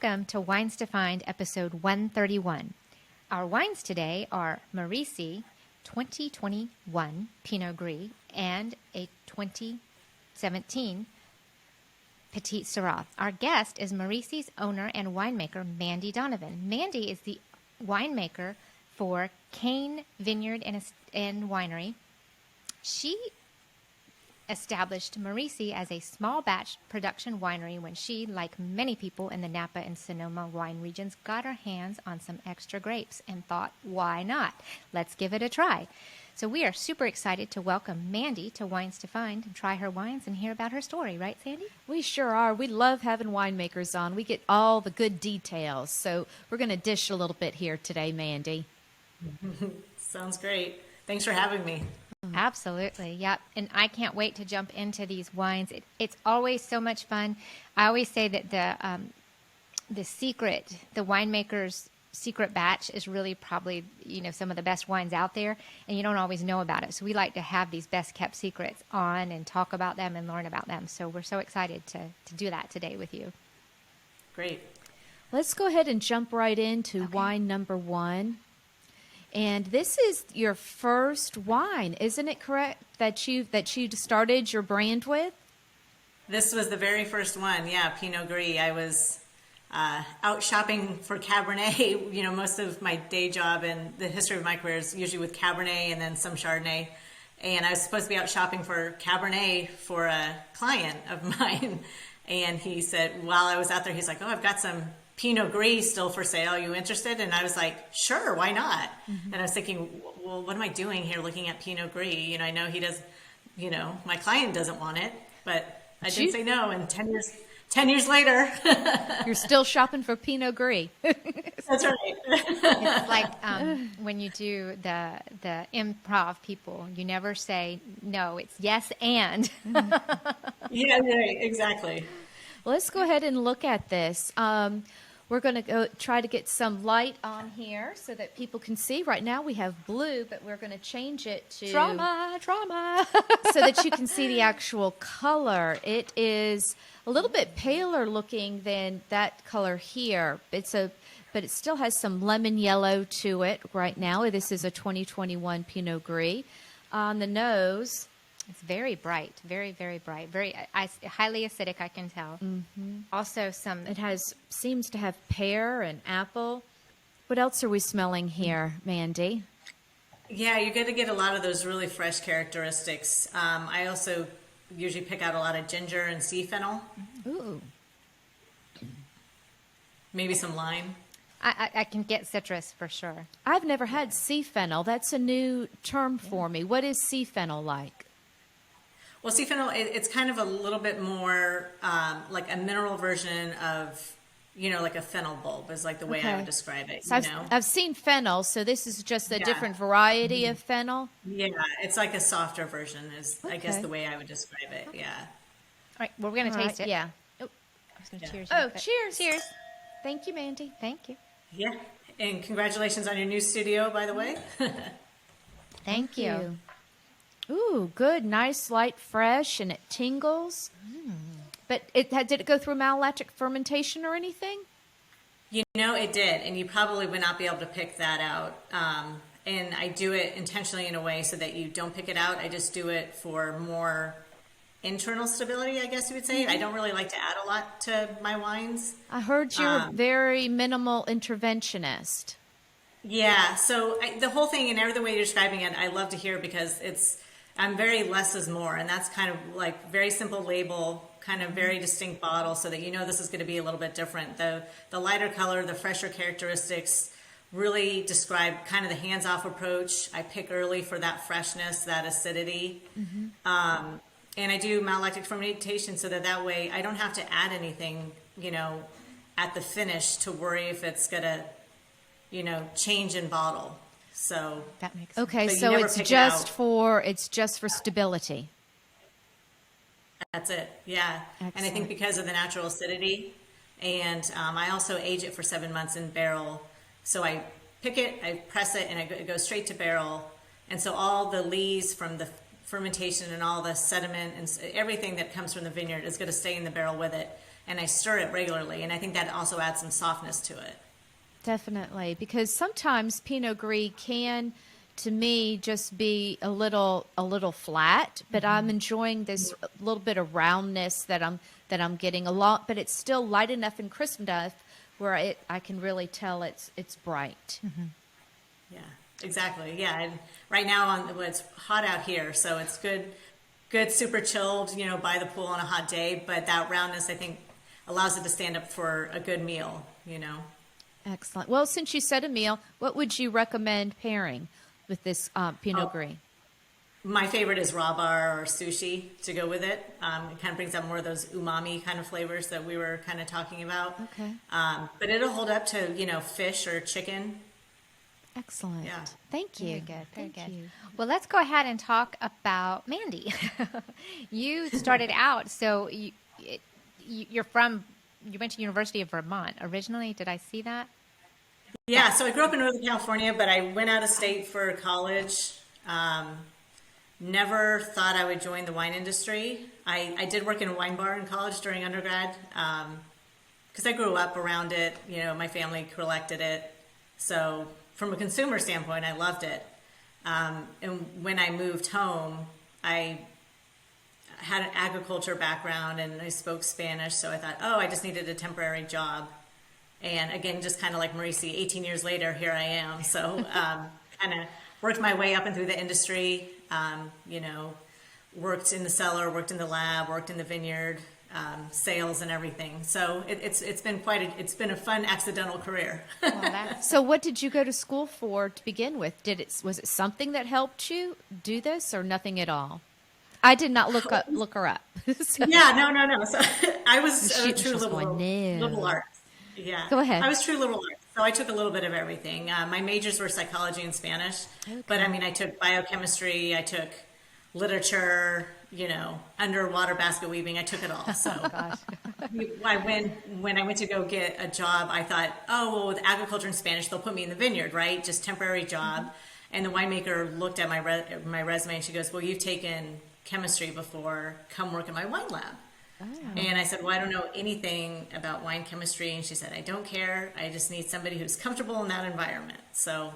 Welcome to Wines to Find, episode 131. Our wines today are Merisi 2021 Pinot Gris and a 2017 Petite Syrah. Our guest is Merisi's owner and winemaker, Mandy Donovan. Mandy is the winemaker for Cain Vineyard and Winery. She established Merisi as a small batch production winery when she, like many people in the Napa and Sonoma wine regions, got her hands on some extra grapes and thought, why not? Let's give it a try. So we are super excited to welcome Mandy to Wines to Find and try her wines and hear about her story. Right, Sandy? We sure are. We love having winemakers on. We get all the good details. So we're going to dish a little bit here today, Mandy. Sounds great. Thanks for having me. Absolutely. Yep. And I can't wait to jump into these wines. It's always so much fun. I always say that the winemaker's secret batch is really probably, some of the best wines out there, and you don't always know about it. So we like to have these best kept secrets on and talk about them and learn about them. So we're so excited to do that today with you. Great. Let's go ahead and jump right into wine number one. And this is your first wine, isn't it correct, that you started your brand with? This was the very first one, yeah, Pinot Gris. I was out shopping for Cabernet. Most of my day job and the history of my career is usually with Cabernet and then some Chardonnay. And I was supposed to be out shopping for Cabernet for a client of mine. And he said, while I was out there, he's like, I've got some Pinot Gris still for sale. Are you interested? And I was like, sure, why not? Mm-hmm. And I was thinking, well, what am I doing here looking at Pinot Gris? I know he does, my client doesn't want it, but I didn't say no. And 10 years later, you're still shopping for Pinot Gris. That's right. It's like when you do the improv people, you never say no. It's yes and. Yeah, right, exactly. Well, let's go ahead and look at this. We're going to go try to get some light on here so that people can see. Right now we have blue, but we're going to change it to trauma, so that you can see the actual color. It is a little bit paler looking than that color here. But it still has some lemon yellow to it right now. This is a 2021 Pinot Gris. On the nose, it's very bright, very, very bright, very highly acidic, I can tell. Mm-hmm. Also, seems to have pear and apple. What else are we smelling here, Mandy? Yeah, you're going to get a lot of those really fresh characteristics. I also usually pick out a lot of ginger and sea phenol. Ooh. Maybe some lime. I can get citrus for sure. I've never had sea phenol. That's a new term for me. What is sea phenol like? Well, sea phenol, it's kind of a little bit more like a mineral version of, like a fennel bulb is like the way I would describe it. So I've seen fennel, so this is just a different variety of fennel? Yeah, it's like a softer version is, I guess, the way I would describe it, yeah. All right, well, we're going to taste it. Yeah. Oh, I was going to cheers. Cheers. Cheers. Thank you, Mandy. Thank you. Yeah, and congratulations on your new studio, by the way. Thank you. Ooh, good, nice, light, fresh, and it tingles. But did it go through malolactic fermentation or anything? It did, and you probably would not be able to pick that out. And I do it intentionally in a way so that you don't pick it out. I just do it for more internal stability, I guess you would say. I don't really like to add a lot to my wines. I heard you're a very minimal interventionist. Yeah, so the whole thing and every the way you're describing it, I love to hear because I'm very less is more, and that's kind of like very simple label, kind of very distinct bottle so that this is going to be a little bit different. The lighter color, the fresher characteristics really describe kind of the hands-off approach. I pick early for that freshness, that acidity. Mm-hmm. And I do malolactic fermentation so that way I don't have to add anything, at the finish to worry if it's going to, change in bottle. So that makes sense. Okay, so it's just for stability. That's it. Yeah. Excellent. And I think because of the natural acidity, and I also age it for 7 months in barrel. So I pick it, I press it, and it goes straight to barrel. And so all the lees from the fermentation and all the sediment and everything that comes from the vineyard is going to stay in the barrel with it. and I stir it regularly. And I think that also adds some softness to it. Definitely, because sometimes Pinot Gris can, to me, just be a little flat. But I'm enjoying this little bit of roundness that I'm getting a lot. But it's still light enough and crisp enough where I can really tell it's bright. Yeah, exactly. Yeah, and right now it's hot out here, so it's good, super chilled, by the pool on a hot day. But that roundness, I think, allows it to stand up for a good meal. Excellent. Well, since you said a meal, what would you recommend pairing with this Pinot Gris? My favorite is raw bar or sushi to go with it. It kind of brings out more of those umami kind of flavors that we were kind of talking about. Okay. But it'll hold up to, fish or chicken. Excellent. Yeah. Thank you. Very good. Very Thank good. you. Well, let's go ahead and talk about Mandy. You started out, so you went to University of Vermont originally. Did I see that? Yeah, so I grew up in Northern California, but I went out of state for college. Never thought I would join the wine industry. I did work in a wine bar in college during undergrad because I grew up around it. My family collected it. So from a consumer standpoint, I loved it. And when I moved home, I had an agriculture background and I spoke Spanish. So I thought, I just needed a temporary job. And again, just kind of like Merisi, 18 years later, here I am. So kind of worked my way up and through the industry, worked in the cellar, worked in the lab, worked in the vineyard, sales and everything. So it's been a fun accidental career. So what did you go to school for to begin with? Was it something that helped you do this or nothing at all? I did not look her up. So. Yeah, no. So I was a true no. liberal arts. Yeah. Go ahead. I was true liberal arts. So I took a little bit of everything. My majors were psychology and Spanish, but I took biochemistry, I took literature, underwater basket weaving. I took it all. So when I went to go get a job, I thought, with agriculture and Spanish, they'll put me in the vineyard, right? Just temporary job. And the winemaker looked at my resume and she goes, well, you've taken chemistry before, come work in my wine lab. Oh. And I said, well, I don't know anything about wine chemistry. And she said, I don't care. I just need somebody who's comfortable in that environment. So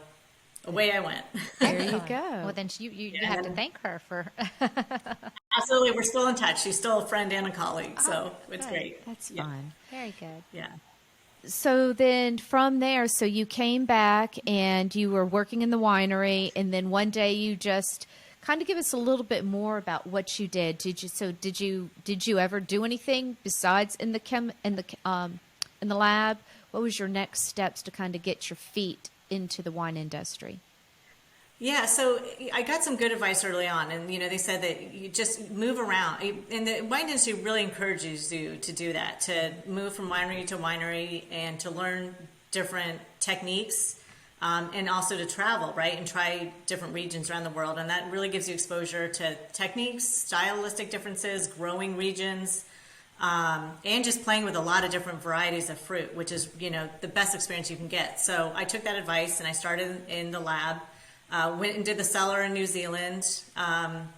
away I went. There you go. Well, then you have to thank her for. Absolutely. We're still in touch. She's still a friend and a colleague. So it's great. That's fun. Very good. Yeah. So then from there, so you came back and you were working in the winery, and then one day you just kind of give us a little bit more about what you did. Did you ever do anything besides in the lab? What was your next steps to kind of get your feet into the wine industry? Yeah, so I got some good advice early on, and they said that you just move around, and the wine industry really encourages you to do that, to move from winery to winery and to learn different techniques, and also to travel, right, and try different regions around the world, and that really gives you exposure to techniques, stylistic differences, growing regions, and just playing with a lot of different varieties of fruit, which is the best experience you can get. So I took that advice and I started in the lab. Went and did the cellar in New Zealand, and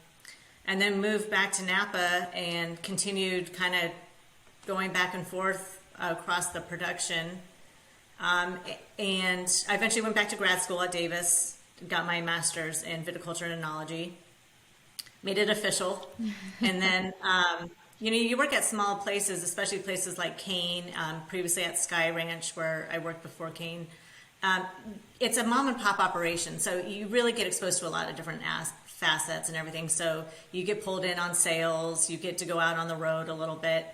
then moved back to Napa and continued kind of going back and forth across the production. And I eventually went back to grad school at Davis, got my master's in viticulture and enology, made it official. And then, you work at small places, especially places like Cain, previously at Sky Ranch where I worked before Cain. It's a mom and pop operation, so you really get exposed to a lot of different facets and everything. So you get pulled in on sales, you get to go out on the road a little bit,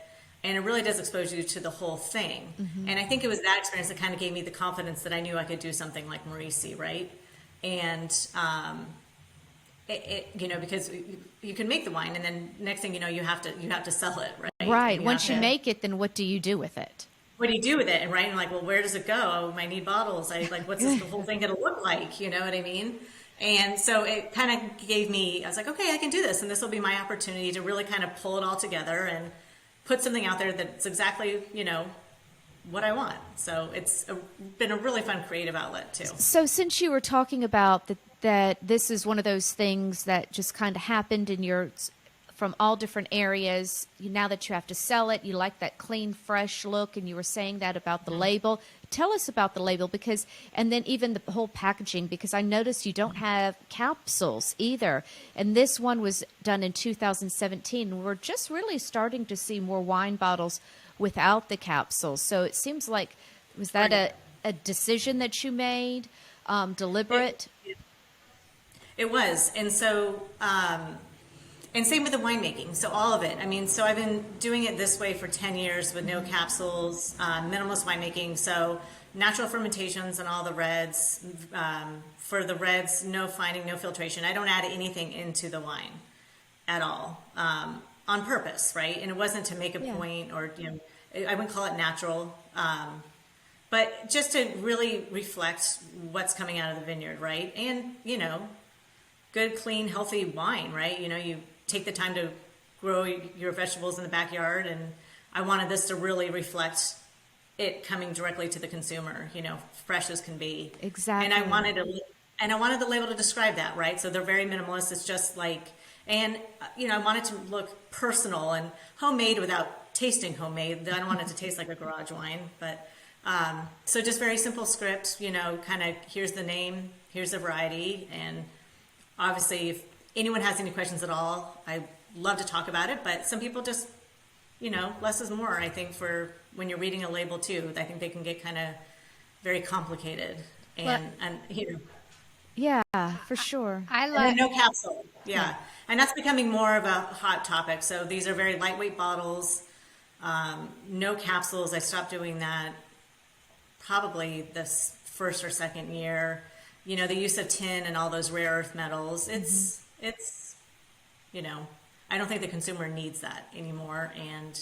and it really does expose you to the whole thing. Mm-hmm. And I think it was that experience that kind of gave me the confidence that I knew I could do something like Merisi, right? And because you can make the wine, and then next thing you know, you have to sell it, right? Right. Once you make it, then what do you do with it? What do you do with it? And right, and like, well, where does it go? I need bottles. What's this whole thing going to look like? You know what I mean? And so it kind of gave me, I was like, okay, I can do this. And this will be my opportunity to really kind of pull it all together and put something out there that's exactly, what I want. So it's been a really fun creative outlet too. So since you were talking about that this is one of those things that just kind of happened in from all different areas. Now that you have to sell it, you like that clean, fresh look, and you were saying that about the label. Tell us about the label, and then even the whole packaging, because I noticed you don't have capsules either. And this one was done in 2017. We're just really starting to see more wine bottles without the capsules. So it seems like, was that a decision that you made, deliberate? It was. And so, and same with the winemaking. So all of it. I mean, so I've been doing it this way for 10 years with no capsules, minimalist winemaking. So natural fermentations and all the reds. For the reds, no fining, no filtration. I don't add anything into the wine at all, on purpose, right? And it wasn't to make a point, or, I wouldn't call it natural, but just to really reflect what's coming out of the vineyard, right? And, good, clean, healthy wine, right? You take the time to grow your vegetables in the backyard, and I wanted this to really reflect it coming directly to the consumer, fresh as can be. Exactly. And I wanted the label to describe that, right? So they're very minimalist. It's just like, and I wanted to look personal and homemade without tasting homemade. I don't want it to taste like a garage wine, but so just very simple script, kind of here's the name, here's the variety, and obviously, if anyone has any questions at all, I love to talk about it, but some people just, less is more, I think, for when you're reading a label too. I think they can get kind of very complicated. Yeah, for sure. I and love then no capsule. Yeah. And that's becoming more of a hot topic. So these are very lightweight bottles, no capsules. I stopped doing that probably this first or second year. The use of tin and all those rare earth metals, it's, I don't think the consumer needs that anymore. And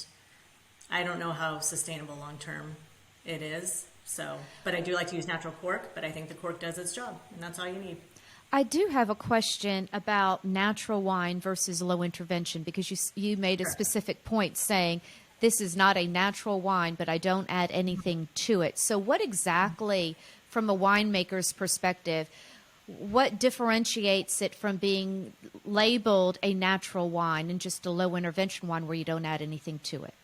I don't know how sustainable long-term it is. So, but I do like to use natural cork, but I think the cork does its job, and that's all you need. I do have a question about natural wine versus low intervention, because you made a specific point saying this is not a natural wine, but I don't add anything to it. So what exactly, from a winemaker's perspective, what differentiates it from being labeled a natural wine and just a low intervention wine where you don't add anything to it?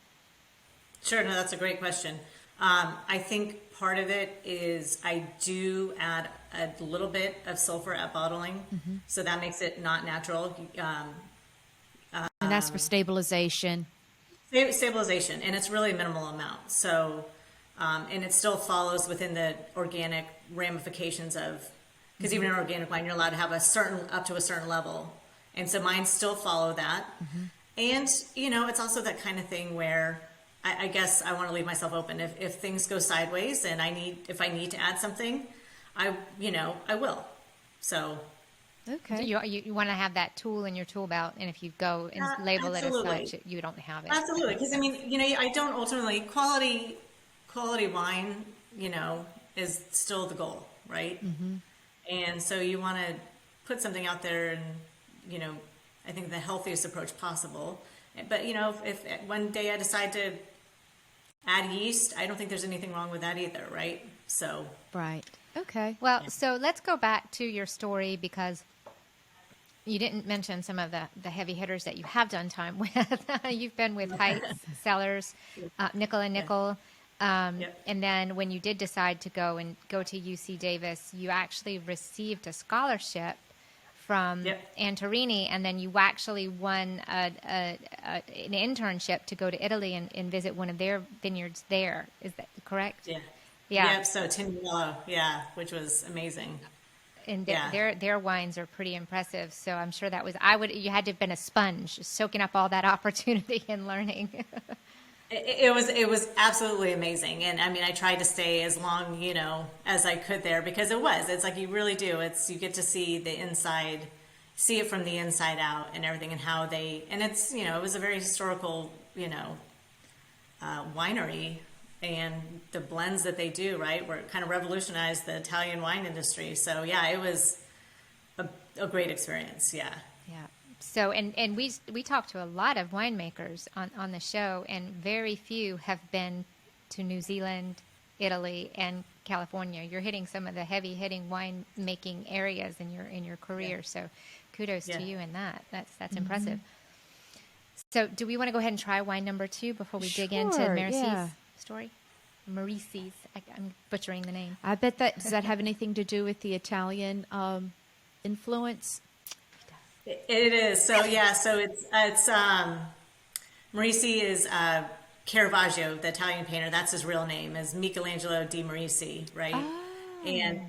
Sure, no, that's a great question. I think part of it is I do add a little bit of sulfur at bottling, so that makes it not natural. And that's for stabilization. Stabilization, and it's really a minimal amount. So, and it still follows within the organic ramifications of, because even in organic wine, you're allowed to have up to a certain level. And so mine still follow that. And, it's also that kind of thing where I guess I want to leave myself open. If things go sideways and if I need to add something, I will. So. Okay. So you want to have that tool in your tool belt, and if you go and label absolutely. it as such, you don't have it. Absolutely, because I don't ultimately quality wine, is still the goal, right? And so you want to put something out there, and I think the healthiest approach possible. But if one day I decide to add yeast, I don't think there's anything wrong with that either, right? So. Right. Okay. Well, so let's go back to your story, because you didn't mention some of the heavy hitters that you have done time with. You've been with Heights, Cellars, Nickel and Nickel. And then when you did decide to go to UC Davis, you actually received a scholarship from Antorini, and then you actually won an internship to go to Italy and visit one of their vineyards there. Is that correct? Yeah. Yeah. Yep, so Tindello, which was amazing. And their wines are pretty impressive. So I'm sure that was, you had to have been a sponge soaking up all that opportunity and learning. It was absolutely amazing. And I mean, I tried to stay as long, as I could there, because it's like you really do. You get to see the inside, see it from the inside out and everything, and how and it's, it was a very historical, winery, and the blends that they do, right, where it kind of revolutionized the Italian wine industry. So yeah, it was a great experience. Yeah. Yeah. So, and we talked to a lot of winemakers on the show, and very few have been to New Zealand, Italy, and California. You're hitting some of the heavy hitting winemaking areas in your career. So kudos to you in that. That's impressive. So do we want to go ahead and try wine number 2 before we dig into Sure, Merisi's yeah. story? Merisi's. I'm butchering the name. I bet does that have anything to do with the Italian influence? It is. So yeah, so it's Merisi is Caravaggio, the Italian painter. That's his real name, is Michelangelo di Merisi, right? And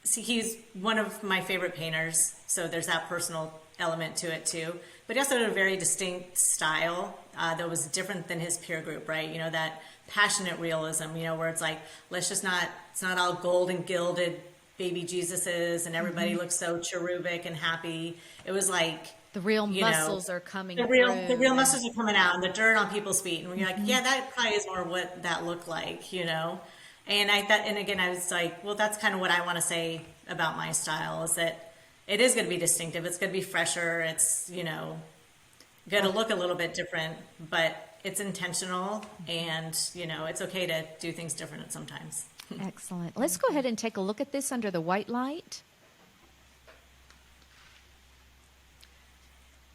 see, he's one of my favorite painters, so there's that personal element to it too. But he also had a very distinct style that was different than his peer group, right? You know, that passionate realism, you know, where it's like, it's not all gold and gilded baby Jesuses and everybody looks so cherubic and happy. It was like The real muscles are coming the real muscles are coming out and the dirt on people's feet. And you're like, yeah, that probably is more what that looked like, you know? And again, I was like, well, that's kind of what I want to say about my style, is that it is going to be distinctive. It's going to be fresher. It's, you know, going to look a little bit different, but it's intentional, and, you know, it's okay to do things different sometimes. Excellent. Let's go ahead and take a look at this under the white light.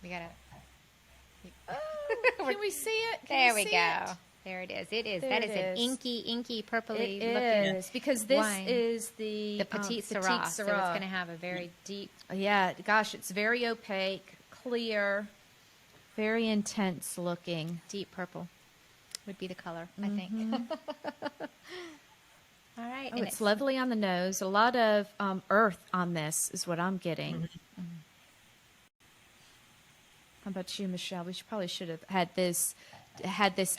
We got to... Can we see it? There we go. There it is. It is. There That is it an is. inky, purpley It looking is, because this wine. is the Petite Petite Syrah. So it's going to have a very deep... Yeah, gosh, it's very opaque, clear, very intense looking. Deep purple would be the color, I think. All right. Oh, and it's lovely on the nose. A lot of earth on this is what I'm getting. How about you, Michelle? We probably should have had this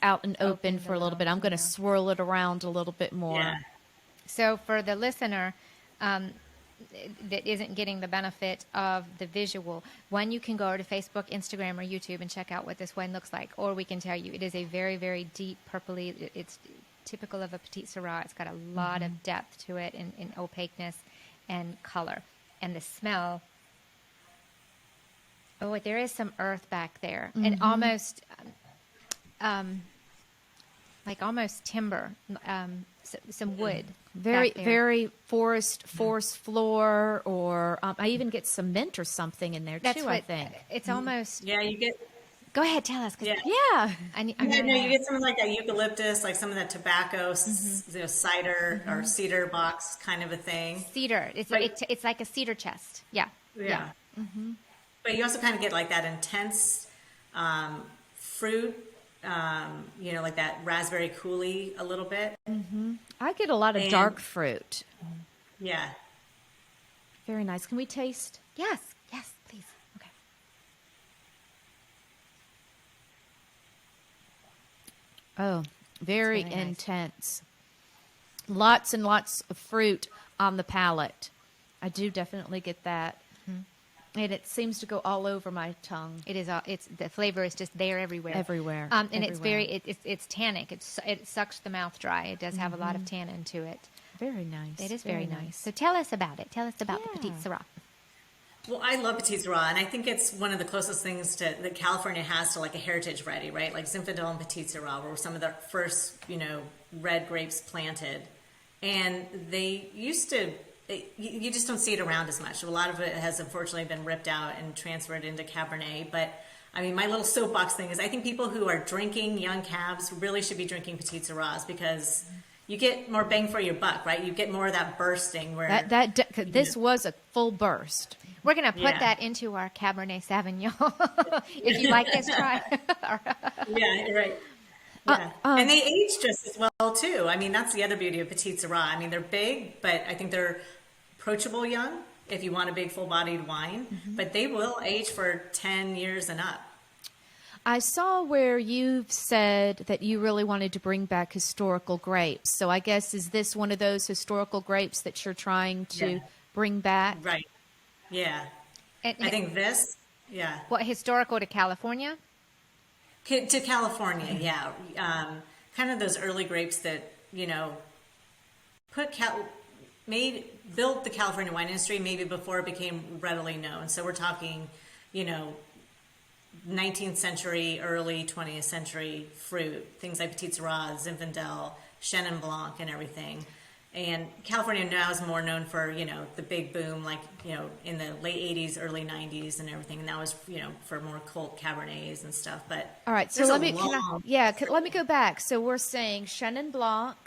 out and open for a little bit. I'm going to swirl it around a little bit more. Yeah. So for the listener that isn't getting the benefit of the visual, one, you can go to Facebook, Instagram, or YouTube and check out what this wine looks like. Or we can tell you it is a very, very deep purpley. It's typical of a Petite Syrah. It's got a lot of depth to it in opaqueness and color. And the smell... Oh, there is some earth back there, and almost, like almost timber, some wood. back there. Very forest floor, or I even get some mint or something in there That's too. what, I think. it's almost. Yeah, you get... Go ahead, tell us. 'Cause Yeah. Yeah. You get something like that eucalyptus, like some of that tobacco, you know, cider or cedar box kind of a thing. Cedar. It's like a cedar chest. Yeah. Yeah. But you also kind of get like that intense fruit, you know, like that raspberry coulis a little bit. I get a lot of And- dark fruit. Yeah. Very nice. Can we taste? Yes, please. Okay. Oh, very Very nice. intense. Lots and lots of fruit on the palate. I do definitely get that. And it seems to go all over my tongue. It is. It's the flavor is just there everywhere. Everywhere. And it's Everywhere. very. It's tannic. It sucks the mouth dry. It does have a lot of tannin to it. Very nice. It is very nice. So tell us about it. Tell us about the Petite Yeah. Syrah. Well, I love Petite Syrah, and I think it's one of the closest things that California has to like a heritage variety, right? Like Zinfandel and Petite Syrah were some of the first, you know, red grapes planted, and they used to. You just don't see it around as much. A lot of it has unfortunately been ripped out and transferred into Cabernet. But I mean, my little soapbox thing is I think people who are drinking young cabs really should be drinking Petite Syrahs, because you get more bang for your buck, right? You get more of that bursting where This was a full burst. We're going to put Yeah. that into our Cabernet Sauvignon. If you like this, try. Yeah, you're right. Yeah. And they age just as well too. I mean, that's the other beauty of Petite Syrah. I mean, they're big, but I think they're approachable young if you want a big full-bodied wine, but they will age for 10 years and up. I saw where you've said that you really wanted to bring back historical grapes. So I guess, is this one of those historical grapes that you're trying to Yeah. bring back? Right. Yeah. And, I think this, yeah. what, historical to California? To California, yeah. Kind of those early grapes that, you know, built the California wine industry maybe before it became readily known. So we're talking, you know, 19th century, early 20th century fruit, things like Petite Syrah, Zinfandel, Chenin Blanc, and everything. And California now is more known for, the big boom, like, in the late 80s, early 90s and everything. And that was, for more cult Cabernets and stuff. But all right, so let me go back. So we're saying Chenin Blanc,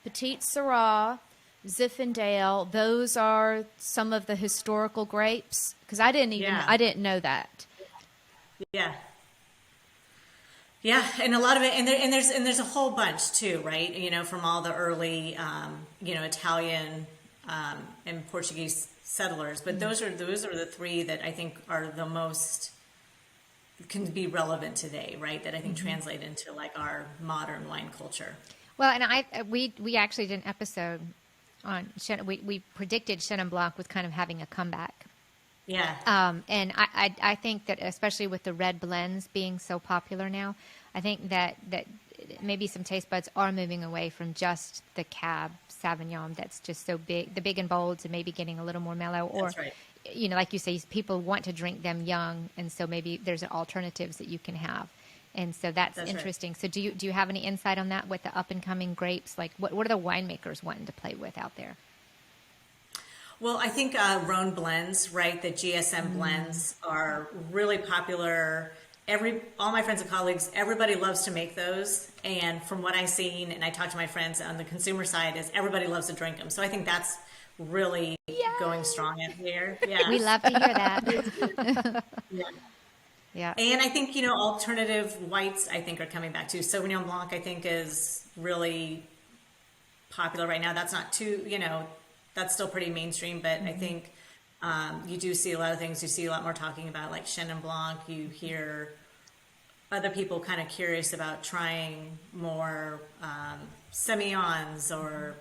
Petite Syrah, Zinfandel. Those are some of the historical grapes, because I didn't know that. Yeah. Yeah, and a lot of it, and there's a whole bunch too, right? From all the early, Italian and Portuguese settlers. But those are the three that I think are the most can be relevant today, right? That I think translate into like our modern wine culture. Well, and we actually did an episode on we predicted Chenin Blanc was kind of having a comeback. Yeah. And I think that especially with the red blends being so popular now, I think that maybe some taste buds are moving away from just the Cab Sauvignon that's just so big, the big and bolds, and maybe getting a little more mellow. Or, that's right. Like you say, people want to drink them young, and so maybe there's alternatives that you can have. And so that's interesting. Right. So do you have any insight on that with the up and coming grapes? Like what are the winemakers wanting to play with out there? Well, I think Rhone blends, right? The GSM blends are really popular. All my friends and colleagues, everybody loves to make those. And from what I've seen, and I talk to my friends on the consumer side, is everybody loves to drink them. So I think that's really going strong out here. Yeah, we love to hear that. Yeah. And I think, alternative whites, I think, are coming back too. Sauvignon Blanc, I think, is really popular right now. That's not too, that's still pretty mainstream, but I think you do see a lot of things. You see a lot more talking about like Chenin Blanc. You hear other people kind of curious about trying more Semillons or,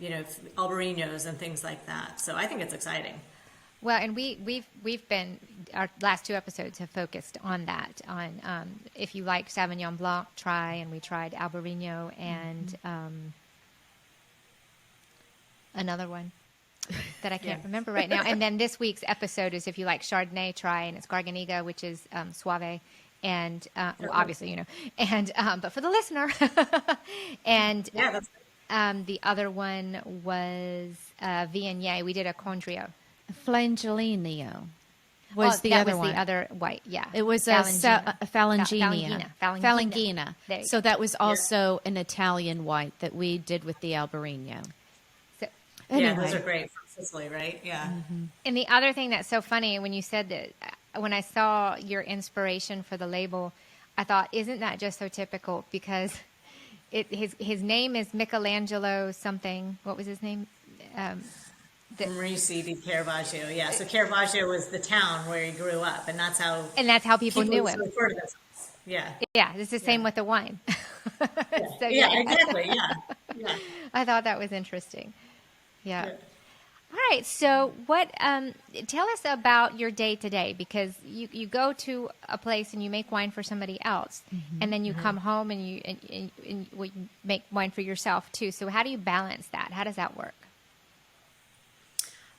Albariños and things like that. So I think it's exciting. Well, and we've been, our last two episodes have focused on that, on if you like Sauvignon Blanc, try, and we tried Albariño and another one that I can't remember right now. And then this week's episode is if you like Chardonnay, try, and it's Garganiga, which is Suave, and obviously, and but for the listener, and the other one was Viognier. We did a Condrieu. Flangelino was the other one. The other white, yeah. It was Falangina. Falangina. So that was also an Italian white that we did with the Albariño. So, anyway. Yeah, those are great from Sicily, right? Yeah. Mm-hmm. And the other thing that's so funny, when you said that, when I saw your inspiration for the label, I thought, isn't that just so typical? Because his name is Michelangelo something. What was his name? Merisi di Caravaggio, yeah. So Caravaggio was the town where he grew up, and that's how people knew him. Yeah, yeah. It's the same with the wine. So, exactly. Yeah. I thought that was interesting. Yeah. All right. So, what? Tell us about your day to day, because you go to a place and you make wine for somebody else, and then you come home and you make wine for yourself too. So, how do you balance that? How does that work?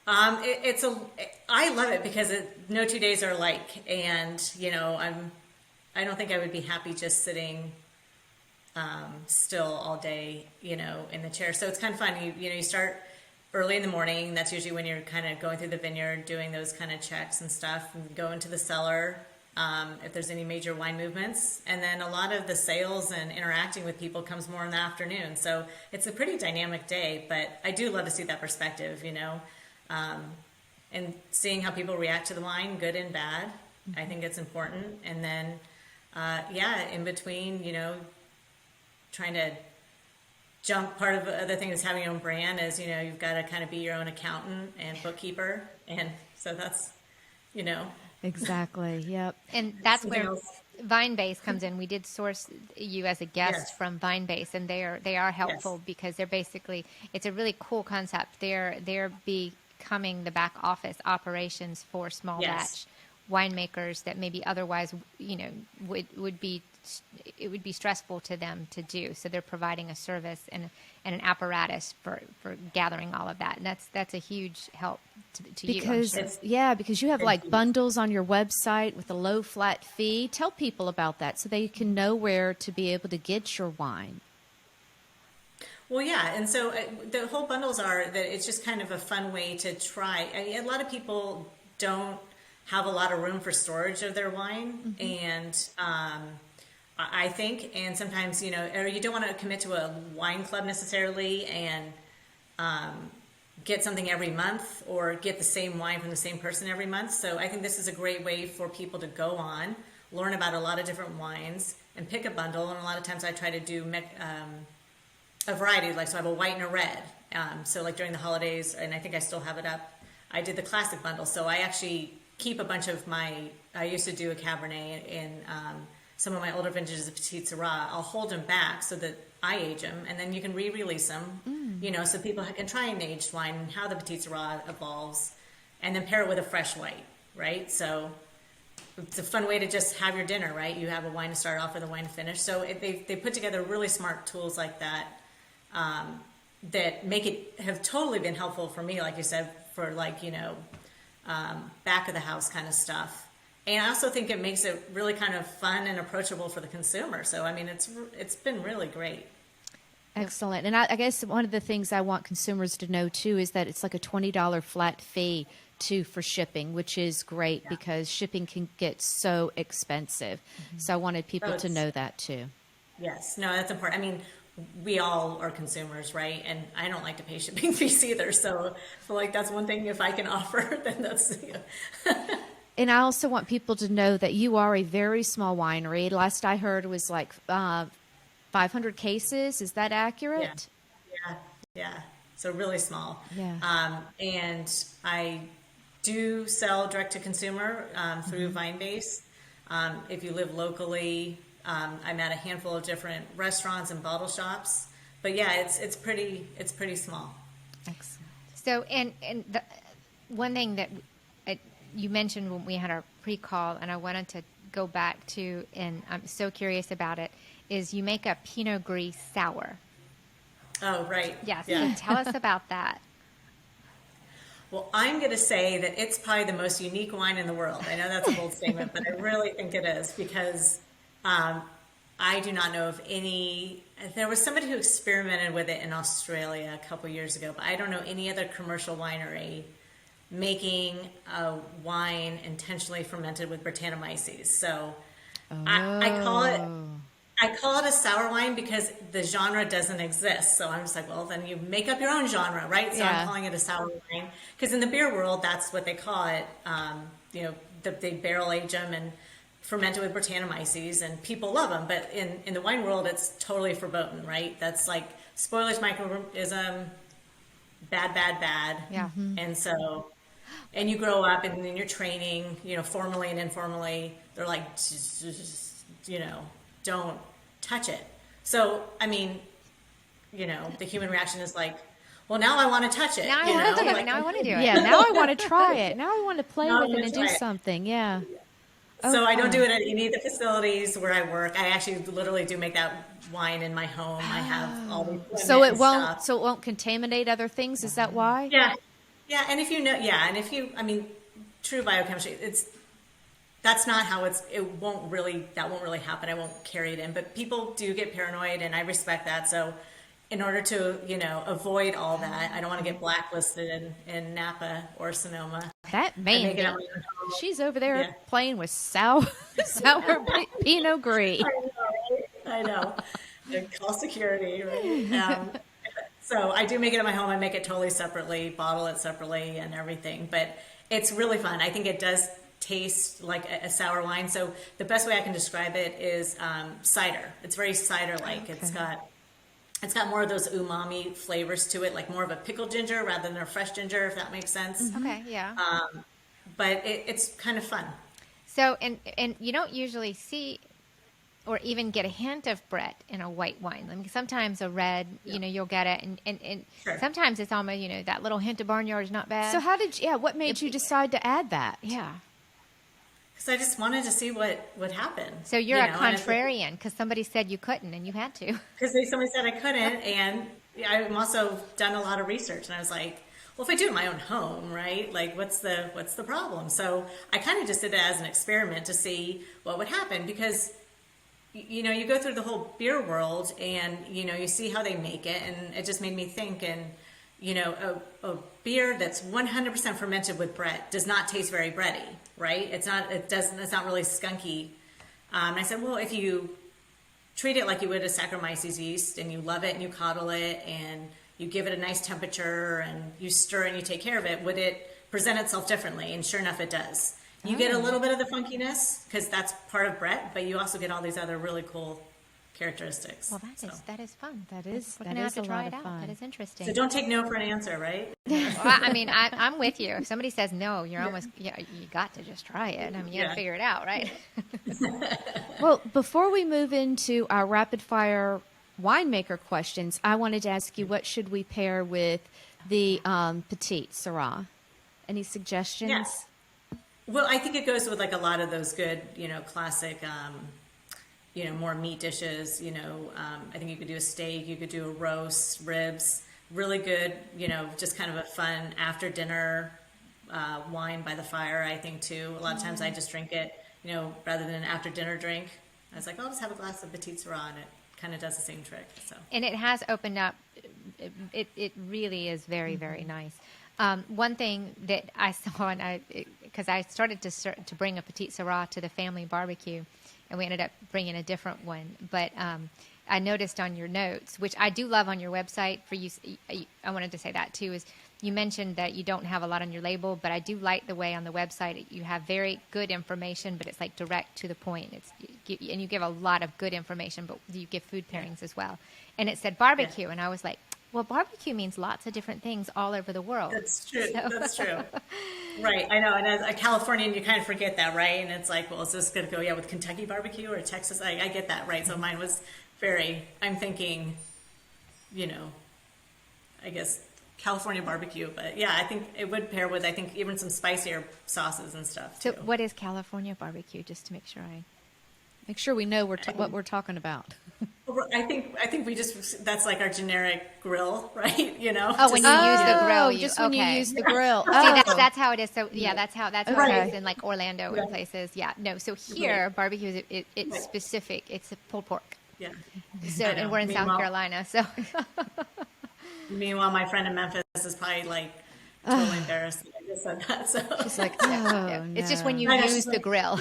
I love it because no 2 days are alike, and I don't think I would be happy just sitting still all day, in the chair. So it's kind of fun. You start early in the morning. That's usually when you're kind of going through the vineyard, doing those kind of checks and stuff, and go into the cellar if there's any major wine movements. And then a lot of the sales and interacting with people comes more in the afternoon. So it's a pretty dynamic day, but I do love to see that perspective, and seeing how people react to the wine, good and bad. I think it's important. And then, in between, trying to jump. Part of the other thing is having your own brand is, you've got to kind of be your own accountant and bookkeeper. And so that's, Exactly. Yep. And that's where Vinebase comes in. We did source you as a guest from Vinebase, and they are helpful because they're basically, it's a really cool concept. They're becoming the back office operations for small batch winemakers that maybe otherwise, would be stressful to them to do. So they're providing a service and an apparatus for gathering all of that. And that's a huge help to you. Because you have like bundles on your website with a low flat fee. Tell people about that so they can know where to be able to get your wine. Well, yeah, and so the whole bundles are that it's just kind of a fun way to try. I mean, a lot of people don't have a lot of room for storage of their wine, and I think, and sometimes, you know, or you don't want to commit to a wine club necessarily and get something every month or get the same wine from the same person every month. So I think this is a great way for people to go on, learn about a lot of different wines, and pick a bundle. And a lot of times I try to do a variety, like, so I have a white and a red. So like during the holidays, and I think I still have it up, I did the classic bundle. So I actually keep a bunch of I used to do a Cabernet in some of my older vintages of Petit Syrah. I'll hold them back so that I age them, and then you can re-release them, you know, so people can try an aged wine and how the Petit Syrah evolves, and then pair it with a fresh white, right? So it's a fun way to just have your dinner, right? You have a wine to start off with, a wine to finish. So they put together really smart tools like that that have totally been helpful for me, like you said, for like, you know, back of the house kind of stuff. And I also think it makes it really kind of fun and approachable for the consumer. So, I mean, it's been really great. Excellent. And I guess one of the things I want consumers to know, too, is that it's like a $20 flat fee, too, for shipping, which is great because shipping can get so expensive. So I wanted people to know that, too. Yes. No, that's important. I mean, we all are consumers, right? And I don't like to pay shipping fees either. So I feel like that's one thing, if I can offer, then that's... You know. And I also want people to know that you are a very small winery. Last I heard was like 500 cases. Is that accurate? Yeah. So really small. Yeah. And I do sell direct to consumer through Vinebase. If you live locally, I'm at a handful of different restaurants and bottle shops. But yeah, it's pretty small. Excellent. So, and the one thing that you mentioned when we had our pre-call, and I wanted to go back to, and I'm so curious about it, is you make a Pinot Gris sour. Oh, right. Yes. Yeah. So tell us about that. Well, I'm going to say that it's probably the most unique wine in the world. I know that's a bold statement, but I really think it is because I do not know of any. There was somebody who experimented with it in Australia a couple years ago, but I don't know any other commercial winery making a wine intentionally fermented with Brettanomyces. So I call it a sour wine because the genre doesn't exist. So I'm just like, well, then you make up your own genre, right? So I'm calling it a sour wine because in the beer world, that's what they call it. You know, they barrel age them and ferment it with Brettanomyces, and people love them. But in the wine world, it's totally verboten, right? That's like spoilage, microism, bad. Yeah. And so, and you grow up and in your training, you know, formally and informally, they're like, you know, don't touch it. So, I mean, you know, the human reaction is like, well, now I want to touch it. Now I want to do it. Now I want to do it. Yeah, now I want to try it. Now I want to play with it and do something. Yeah. So I don't do it at any of the facilities where I work. I actually literally do make that wine in my home. I have all the So it won't contaminate other things. Is that why? Yeah. And if you know, I mean, true biochemistry, that's not how that won't really happen. I won't carry it in, but people do get paranoid, and I respect that. So in order to, you know, avoid all that, I don't want to get blacklisted in Napa or Sonoma. That Mandy, she's over there playing with sour Pinot Gris. I know. Call security, right? So I do make it at my home. I make it totally separately, bottle it separately and everything. But it's really fun. I think it does taste like a sour wine. So the best way I can describe it is cider. It's very cider-like. Okay. It's got more of those umami flavors to it, like more of a pickled ginger rather than a fresh ginger, if that makes sense. Okay, yeah. But it's kind of fun. So, and you don't usually see or even get a hint of Brett in a white wine. I mean, sometimes a red, you know, you'll get it, and Sure. Sometimes it's almost, you know, that little hint of barnyard is not bad. So what made you decide to add that? Yeah. Because I just wanted to see what would happen. So you're a contrarian because somebody said you couldn't and you had to. Because somebody said I couldn't, and I've also done a lot of research, and I was like, well, if I do it in my own home, right? Like, what's the problem? So I kind of just did it as an experiment to see what would happen because, you go through the whole beer world and, you see how they make it, and it just made me think, and, a beer that's 100% fermented with Brett does not taste very bready, right? It's not really skunky. And I said, well, if you treat it like you would a Saccharomyces yeast and you love it and you coddle it and you give it a nice temperature and you stir and you take care of it, would it present itself differently? And sure enough, it does. You get a little bit of the funkiness because that's part of Brett, but you also get all these other really cool characteristics. Well, that is fun. That is We're gonna have to a try lot it of out. fun. That is interesting. So don't take no for an answer, right? Well, I mean, I'm with you. If somebody says no, you're almost you got to just try it. I mean, you got to figure it out, right? Well, before we move into our rapid fire winemaker questions, I wanted to ask you, what should we pair with the Petite Syrah? Any suggestions? Yes. Well, I think it goes with like a lot of those good, classic, more meat dishes. I think you could do a steak, you could do a roast, ribs, really good, just kind of a fun after dinner wine by the fire, I think too. A lot of times I just drink it, rather than an after dinner drink. I was like, I'll just have a glass of Petite Syrah, and it kind of does the same trick. So. And it has opened up. It really is very, very nice. One thing that I saw, and because I started to bring a Petite Syrah to the family barbecue, and we ended up bringing a different one. But I noticed on your notes, which I do love on your website for you, I wanted to say that too, is you mentioned that you don't have a lot on your label, but I do like the way on the website you have very good information, but it's like direct to the point. And you give a lot of good information, but you give food pairings as well. And it said barbecue, and I was like, well, barbecue means lots of different things all over the world. That's true. So. That's true. Right. I know. And as a Californian, you kind of forget that, right? And it's like, well, is this going to go, with Kentucky barbecue or Texas? I get that, right? So mine was I'm thinking, I guess California barbecue. But yeah, I think it would pair with, even some spicier sauces and stuff too. So what is California barbecue, just to make sure we know what we're talking about. I think we that's like our generic grill, right? Oh, when you use the grill, when you use the grill. See, that's how it is. So that's how Right. it is in like Orlando and places. Yeah, no. So here, barbecue is it's specific. It's a pulled pork. Yeah. So and we're in South Carolina. So meanwhile, my friend in Memphis is probably like totally embarrassed that I just said that. So She's like, it's just when you use the grill.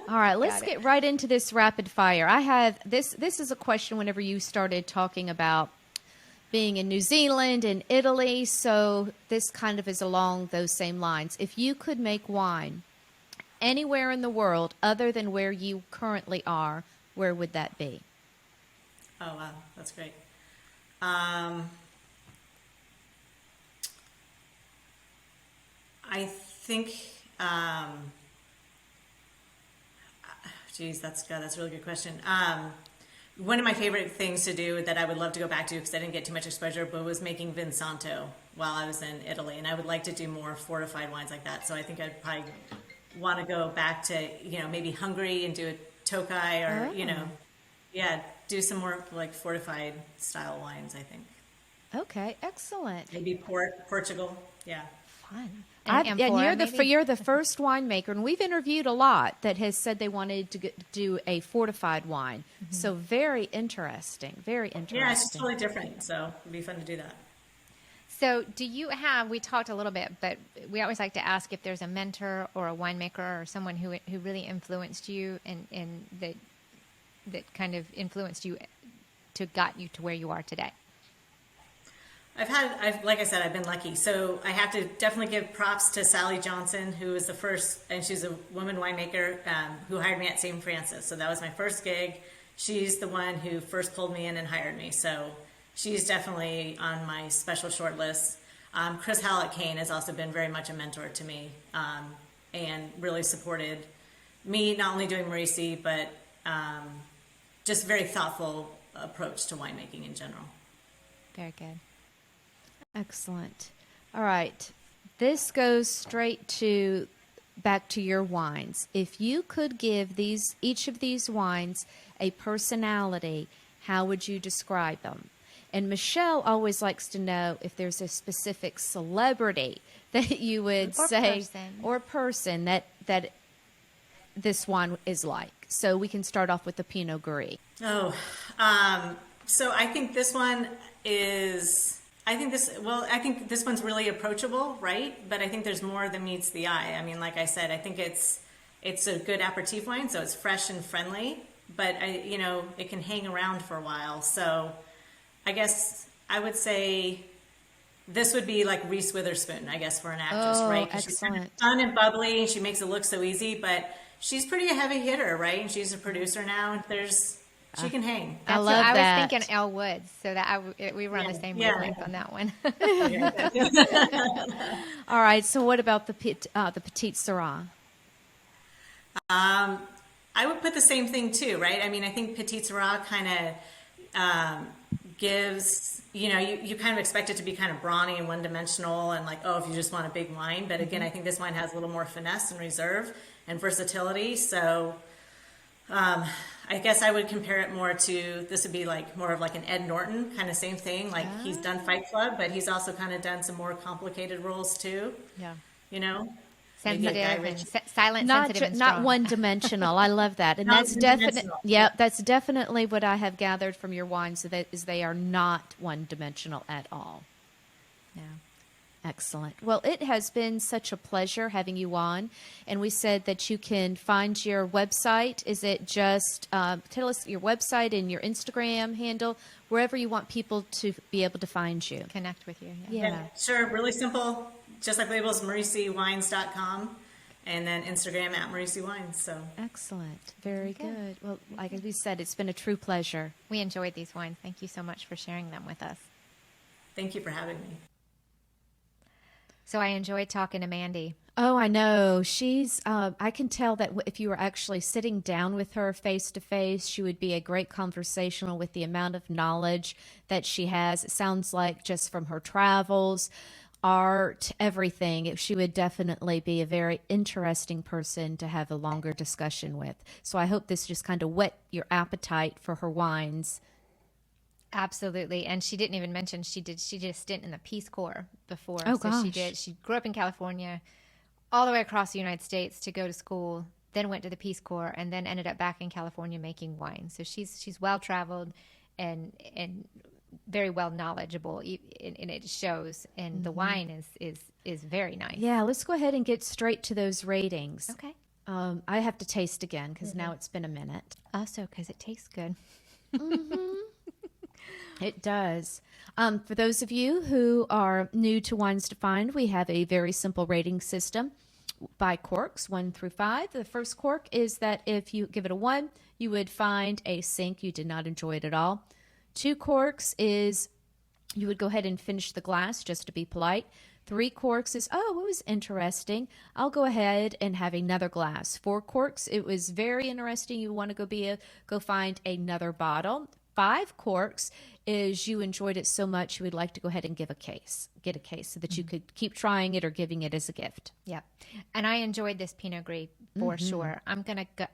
All right, let's get right into this rapid fire. I have this is a question whenever you started talking about being in New Zealand and Italy, so this kind of is along those same lines. If you could make wine anywhere in the world other than where you currently are, where would that be? Oh, wow. That's great. I think, that's a really good question. One of my favorite things to do that I would love to go back to, because I didn't get too much exposure, but was making Vinsanto while I was in Italy. And I would like to do more fortified wines like that. So I think I'd probably want to go back to, maybe Hungary and do a Tokai or, do some more like fortified style wines, I think. Okay, excellent. Maybe Portugal. Yeah. Fun. And you're the first winemaker, and we've interviewed a lot that has said they wanted to do a fortified wine. Mm-hmm. So very interesting. Very interesting. Yeah, it's totally different. So it'd be fun to do that. So we talked a little bit, but we always like to ask if there's a mentor or a winemaker or someone who really influenced you and that kind of influenced you got you to where you are today. Like I said, I've been lucky. So I have to definitely give props to Sally Johnson, who was the first, and she's a woman winemaker who hired me at St. Francis. So that was my first gig. She's the one who first pulled me in and hired me. So she's definitely on my special short list. Chris Howell at Cain has also been very much a mentor to me and really supported me, not only doing Merisi, but just very thoughtful approach to winemaking in general. Very good. Excellent. All right. This goes straight back to your wines. If you could give each of these wines a personality, how would you describe them? And Michelle always likes to know if there's a specific celebrity that you would say, person. or person that this wine is like. So we can start off with the Pinot Gris. Oh, so I think this one is, I think this one's really approachable, right? But I think there's more than meets the eye. I mean, like I said, I think it's a good aperitif wine, so it's fresh and friendly, but it can hang around for a while. So I guess I would say this would be like Reese Witherspoon, I guess, for an actress, right? 'Cause she's kind of fun and bubbly, and she makes it look so easy, but she's pretty a heavy hitter, right? And she's a producer now. She can hang. I love that. I was thinking Elle Woods, so that we were on the same wavelength on that one. All right. So what about the Petite Syrah? I would put the same thing too, right? I mean, I think Petite Syrah kind of gives, you kind of expect it to be kind of brawny and one-dimensional and like, oh, if you just want a big wine. But again, I think this wine has a little more finesse and reserve and versatility. So I guess I would compare it more to, this would be like more of like an Ed Norton kind of same thing. Like he's done Fight Club, but he's also kind of done some more complicated roles too. Yeah. Sensitive and silent, sensitive, and strong. Not one-dimensional. I love that, and that's definitely that's definitely what I have gathered from your wines. Is they are not one-dimensional at all. Yeah, excellent. Well, it has been such a pleasure having you on, and we said that you can find your website. Is it just tell us your website and your Instagram handle, wherever you want people to be able to find you, connect with you? Yeah, sure. Really simple. Just like labels, MerisiWines.com, and then Instagram at Merisi Wines. So excellent, very good. Well, like we said, it's been a true pleasure. We enjoyed these wines. Thank you so much for sharing them with us. Thank you for having me. So I enjoyed talking to Mandy. Oh, I know. She's, I can tell that if you were actually sitting down with her face to face, she would be a great conversational with the amount of knowledge that she has. It sounds like just from her travels, art, everything, she would definitely be a very interesting person to have a longer discussion with. So I hope this just kind of whet your appetite for her wines. Absolutely. And she didn't even mention she did a stint in the Peace Corps before. Oh, so gosh. She grew up in California, all the way across the United States to go to school, then went to the Peace Corps, and then ended up back in California making wine. So she's well traveled and very well knowledgeable, and it shows. And the wine is very nice. Yeah, let's go ahead and get straight to those ratings. Okay. I have to taste again because now it's been a minute. Also, because it tastes good. It does. For those of you who are new to Wines to Find, we have a very simple rating system by corks, 1 through 5. The first cork is that if you give it a 1, you would find a sink. You did not enjoy it at all. 2 corks is you would go ahead and finish the glass just to be polite. 3 corks is, oh, it was interesting. I'll go ahead and have another glass. 4 corks, it was very interesting. You want to go find another bottle. 5 corks is you enjoyed it so much you would like to go ahead and get a case so that you could keep trying it or giving it as a gift. Yeah. And I enjoyed this Pinot Gris for sure. I'm going to go,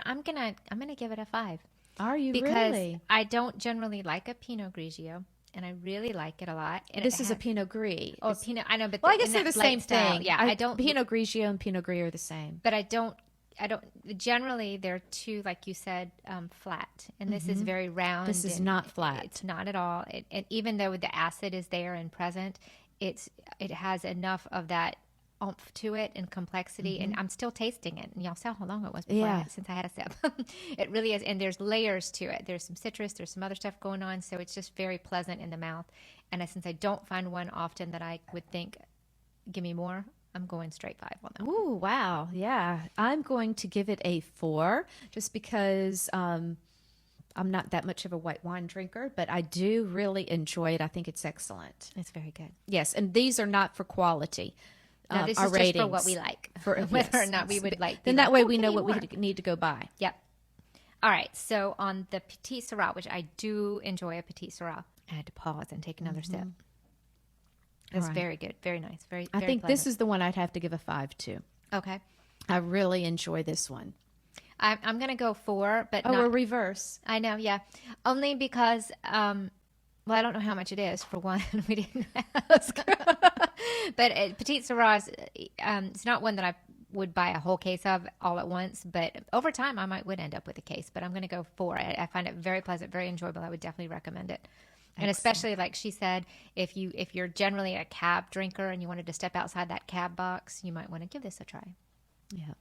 I'm going to give it a 5. Are you because really? I don't generally like a Pinot Grigio, and I really like it a lot. And this is a Pinot Gris. Oh, Pinot. I know, but I guess they're the same thing. Yeah, I don't. Pinot Grigio and Pinot Gris are the same. But I don't. Generally, they're too, like you said, flat, and this is very round. This is not flat. It's not at all. And even though the acid is there and present, it has enough of that oomph to it and complexity, and I'm still tasting it. And y'all saw how long it was since I had a sip. It really is, and there's layers to it. There's some citrus, there's some other stuff going on, so it's just very pleasant in the mouth. And since I don't find one often that I would think, give me more, I'm going straight 5 on that. Ooh, wow. Yeah. I'm going to give it a 4 just because I'm not that much of a white wine drinker, but I do really enjoy it. I think it's excellent. It's very good. Yes, and these are not for quality. No, this our is ratings. just for what we like, whether or not we would like. Then that way we know what we need to go buy. Yep. All right. So on the Petit Syrah, which I do enjoy a Petit Syrah, I had to pause and take another sip. It's very good. Very nice. Very I think pleasant. this is the one I'd have to give a 5 to. Okay. I really enjoy this one. I'm going to go 4, but we're reverse. I know, yeah. Only because, well, I don't know how much it is, for one. We didn't ask. But Petite Syrah, it's not one that I've would buy a whole case of all at once, but over time I would end up with a case, but I'm going to go 4. I find it very pleasant, very enjoyable. I would definitely recommend it. And especially, like she said, if you're generally a cab drinker and you wanted to step outside that cab box, you might want to give this a try. Yeah.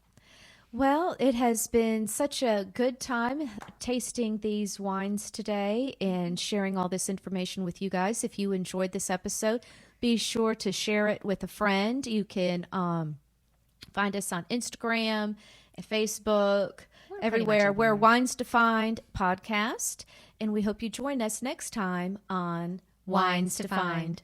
Well, it has been such a good time tasting these wines today and sharing all this information with you guys. If you enjoyed this episode, be sure to share it with a friend. You can find us on Instagram, Facebook, everywhere. We're Wines Defined Podcast. And we hope you join us next time on Wines Defined.